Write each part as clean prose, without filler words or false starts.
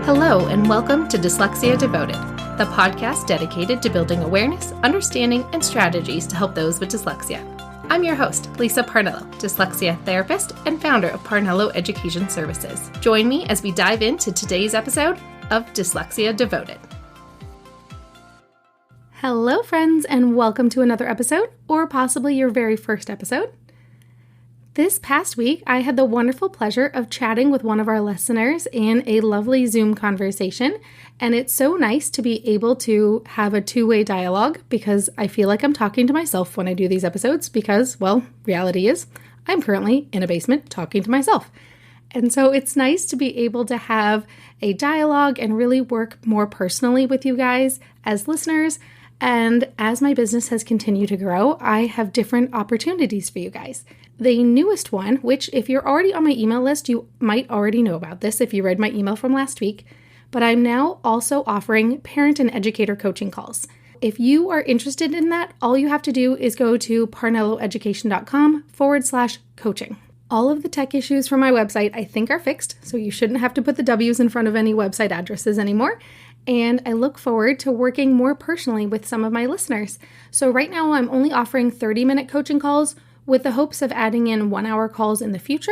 Hello, and welcome to Dyslexia Devoted, the podcast dedicated to building awareness, understanding, and strategies to help those with dyslexia. I'm your host, Lisa Parnello, dyslexia therapist and founder of Parnello Education Services. Join me as we dive into today's episode of Dyslexia Devoted. Hello, friends, and welcome to another episode, or possibly your very first episode. This past week, I had the wonderful pleasure of chatting with one of our listeners in a lovely Zoom conversation, and it's so nice to be able to have a two-way dialogue because I feel like I'm talking to myself when I do these episodes because, well, reality is I'm currently in a basement talking to myself. And so it's nice to be able to have a dialogue and really work more personally with you guys as listeners. And as my business has continued to grow, I have different opportunities for you guys. The newest one, which if you're already on my email list, you might already know about this if you read my email from last week, but I'm now also offering parent and educator coaching calls. If you are interested in that, all you have to do is go to parnelloeducation.com/coaching. All of the tech issues from my website I think are fixed, so you shouldn't have to put the W's in front of any website addresses anymore. And I look forward to working more personally with some of my listeners. So right now I'm only offering 30-minute coaching calls with the hopes of adding in 1-hour calls in the future.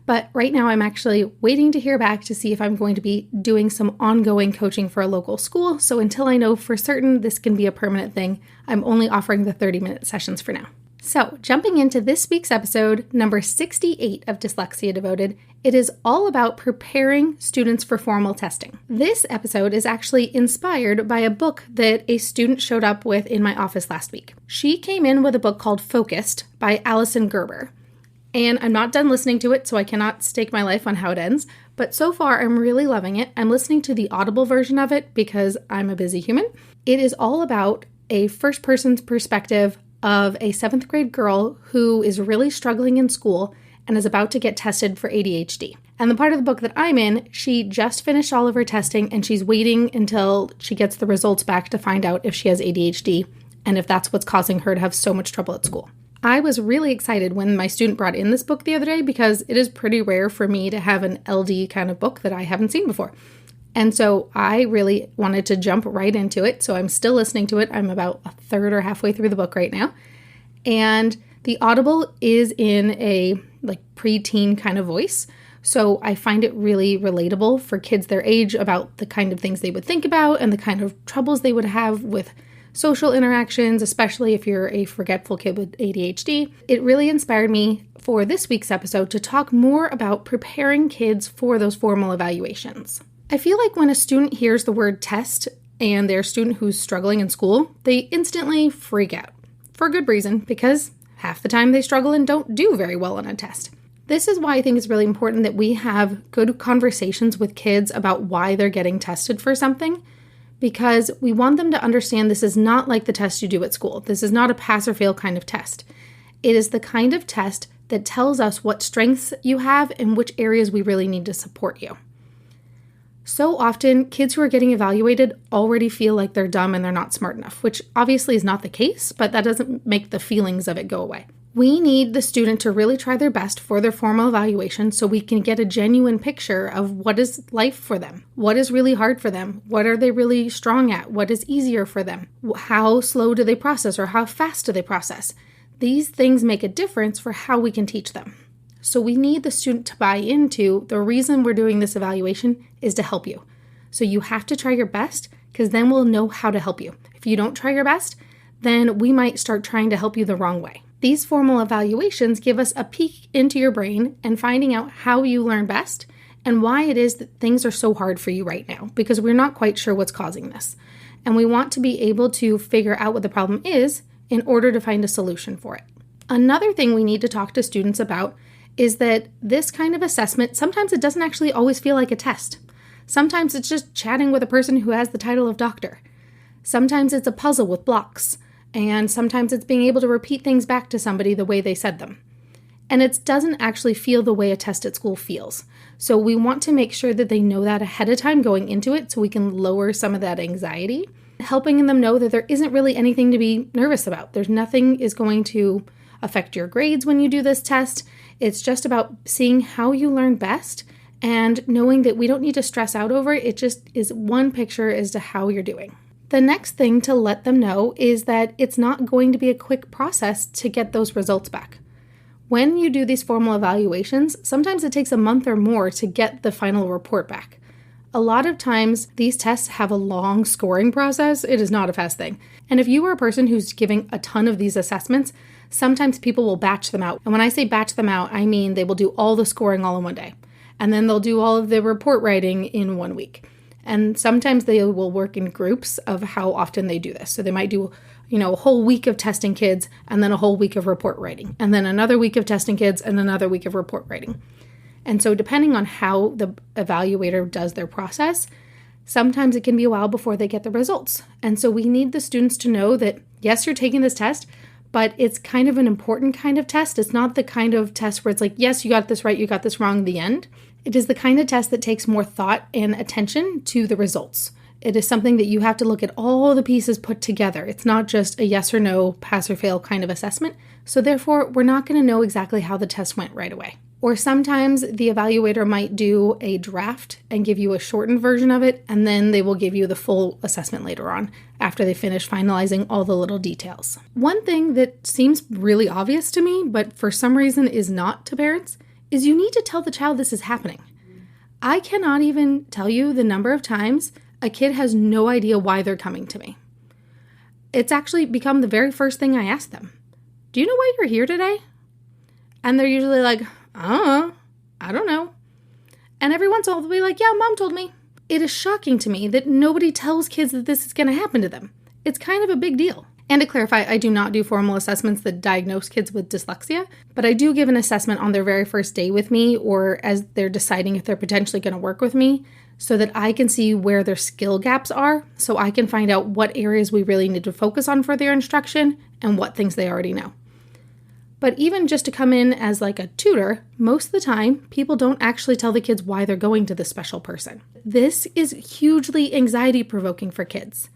But right now I'm actually waiting to hear back to see if I'm going to be doing some ongoing coaching for a local school. So until I know for certain this can be a permanent thing, I'm only offering the 30-minute sessions for now. So jumping into this week's episode, number 68 of Dyslexia Devoted, it is all about preparing students for formal testing. This episode is actually inspired by a book that a student showed up with in my office last week. She came in with a book called Focused by Allison Gerber. And I'm not done listening to it, so I cannot stake my life on how it ends. But so far, I'm really loving it. I'm listening to the Audible version of it because I'm a busy human. It is all about a first person's perspective of a 7th grade girl who is really struggling in school and is about to get tested for ADHD. And the part of the book that I'm in, she just finished all of her testing and she's waiting until she gets the results back to find out if she has ADHD and if that's what's causing her to have so much trouble at school. I was really excited when my student brought in this book the other day because it is pretty rare for me to have an LD kind of book that I haven't seen before. And so I really wanted to jump right into it. So I'm still listening to it. I'm about a third or halfway through the book right now. And the Audible is in a preteen kind of voice. So I find it really relatable for kids their age about the kind of things they would think about and the kind of troubles they would have with social interactions, especially if you're a forgetful kid with ADHD. It really inspired me for this week's episode to talk more about preparing kids for those formal evaluations. I feel like when a student hears the word test and they're a student who's struggling in school, they instantly freak out. For good reason, because half the time they struggle and don't do very well on a test. This is why I think it's really important that we have good conversations with kids about why they're getting tested for something, because we want them to understand this is not like the test you do at school. This is not a pass or fail kind of test. It is the kind of test that tells us what strengths you have and which areas we really need to support you. So often, kids who are getting evaluated already feel like they're dumb and they're not smart enough, which obviously is not the case, but that doesn't make the feelings of it go away. We need the student to really try their best for their formal evaluation so we can get a genuine picture of what is life for them, what is really hard for them, what are they really strong at, what is easier for them, how slow do they process or how fast do they process. These things make a difference for how we can teach them. So we need the student to buy into the reason we're doing this evaluation is to help you. So you have to try your best because then we'll know how to help you. If you don't try your best, then we might start trying to help you the wrong way. These formal evaluations give us a peek into your brain and finding out how you learn best and why it is that things are so hard for you right now because we're not quite sure what's causing this. And we want to be able to figure out what the problem is in order to find a solution for it. Another thing we need to talk to students about is that this kind of assessment, sometimes it doesn't actually always feel like a test. Sometimes it's just chatting with a person who has the title of doctor. Sometimes it's a puzzle with blocks. And sometimes it's being able to repeat things back to somebody the way they said them. And it doesn't actually feel the way a test at school feels. So we want to make sure that they know that ahead of time going into it so we can lower some of that anxiety, helping them know that there isn't really anything to be nervous about. There's nothing is going to affect your grades when you do this test. It's just about seeing how you learn best and knowing that we don't need to stress out over it. It just is one picture as to how you're doing. The next thing to let them know is that it's not going to be a quick process to get those results back. When you do these formal evaluations, sometimes it takes a month or more to get the final report back. A lot of times, these tests have a long scoring process. It is not a fast thing. And if you are a person who's giving a ton of these assessments, sometimes people will batch them out. And when I say batch them out, I mean they will do all the scoring all in one day. And then they'll do all of the report writing in 1 week. And sometimes they will work in groups of how often they do this. So they might do, a whole week of testing kids and then a whole week of report writing. And then another week of testing kids and another week of report writing. And so depending on how the evaluator does their process, sometimes it can be a while before they get the results. And so we need the students to know that, yes, you're taking this test, but it's kind of an important kind of test. It's not the kind of test where it's like, yes, you got this right, you got this wrong, the end. It is the kind of test that takes more thought and attention to the results. It is something that you have to look at all the pieces put together. It's not just a yes or no, pass or fail kind of assessment. So therefore, we're not going to know exactly how the test went right away. Or sometimes the evaluator might do a draft and give you a shortened version of it, and then they will give you the full assessment later on after they finish finalizing all the little details. One thing that seems really obvious to me, but for some reason is not to parents, is you need to tell the child this is happening. I cannot even tell you the number of times a kid has no idea why they're coming to me. It's actually become the very first thing I ask them. Do you know why you're here today? And they're usually like, I don't know. And every once in a while they'll be like, yeah, mom told me. It is shocking to me that nobody tells kids that this is going to happen to them. It's kind of a big deal. And to clarify, I do not do formal assessments that diagnose kids with dyslexia, but I do give an assessment on their very first day with me or as they're deciding if they're potentially going to work with me so that I can see where their skill gaps are, so I can find out what areas we really need to focus on for their instruction and what things they already know. But even just to come in as like a tutor, most of the time, people don't actually tell the kids why they're going to this special person. This is hugely anxiety-provoking for kids.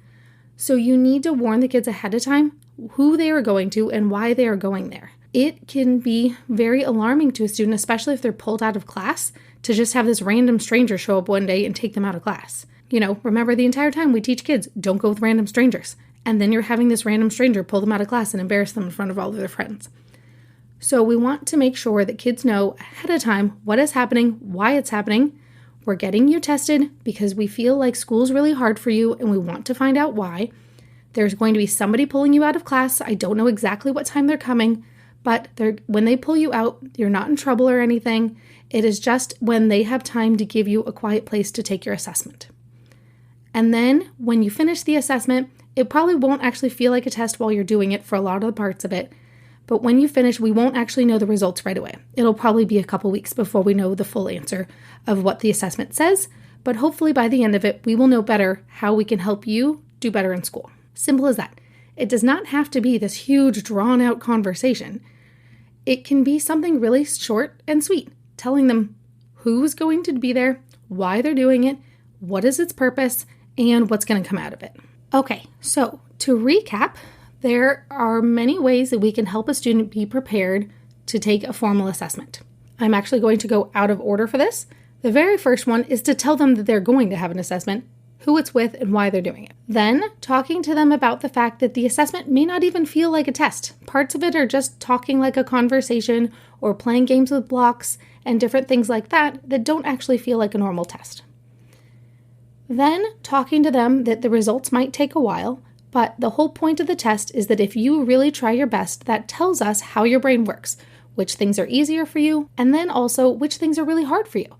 So you need to warn the kids ahead of time who they are going to and why they are going there. It can be very alarming to a student, especially if they're pulled out of class, to just have this random stranger show up one day and take them out of class. Remember the entire time we teach kids, don't go with random strangers. And then you're having this random stranger pull them out of class and embarrass them in front of all of their friends. So we want to make sure that kids know ahead of time what is happening, why it's happening. We're getting you tested because we feel like school's really hard for you and we want to find out why. There's going to be somebody pulling you out of class. I don't know exactly what time they're coming, but when they pull you out, you're not in trouble or anything. It is just when they have time to give you a quiet place to take your assessment. And then when you finish the assessment, it probably won't actually feel like a test while you're doing it for a lot of the parts of it. But when you finish, we won't actually know the results right away. It'll probably be a couple weeks before we know the full answer of what the assessment says, but hopefully by the end of it, we will know better how we can help you do better in school. Simple as that. It does not have to be this huge, drawn-out conversation. It can be something really short and sweet, telling them who's going to be there, why they're doing it, what is its purpose, and what's going to come out of it. Okay, so to recap, there are many ways that we can help a student be prepared to take a formal assessment. I'm actually going to go out of order for this. The very first one is to tell them that they're going to have an assessment, who it's with, and why they're doing it. Then, talking to them about the fact that the assessment may not even feel like a test. Parts of it are just talking like a conversation or playing games with blocks and different things like that don't actually feel like a normal test. Then, talking to them that the results might take a while, but the whole point of the test is that if you really try your best, that tells us how your brain works, which things are easier for you, and then also which things are really hard for you.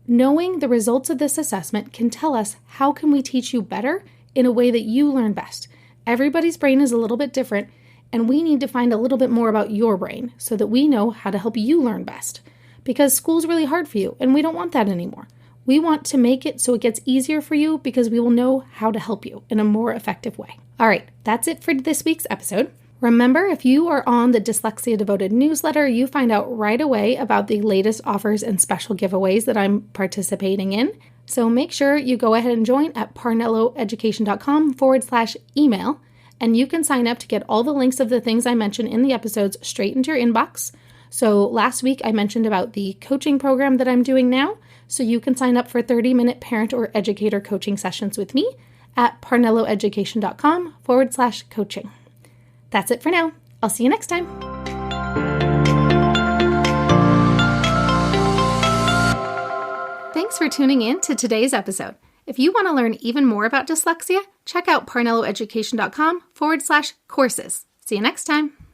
Knowing the results of this assessment can tell us how can we teach you better in a way that you learn best. Everybody's brain is a little bit different, and we need to find a little bit more about your brain so that we know how to help you learn best. Because school's really hard for you, and we don't want that anymore. We want to make it so it gets easier for you because we will know how to help you in a more effective way. All right, that's it for this week's episode. Remember, if you are on the Dyslexia Devoted newsletter, you find out right away about the latest offers and special giveaways that I'm participating in. So make sure you go ahead and join at parnelloeducation.com/email, and you can sign up to get all the links of the things I mentioned in the episodes straight into your inbox. So last week I mentioned about the coaching program that I'm doing now, so you can sign up for 30-minute parent or educator coaching sessions with me at parnelloeducation.com/coaching. That's it for now. I'll see you next time. Thanks for tuning in to today's episode. If you want to learn even more about dyslexia, check out parnelloeducation.com/courses. See you next time.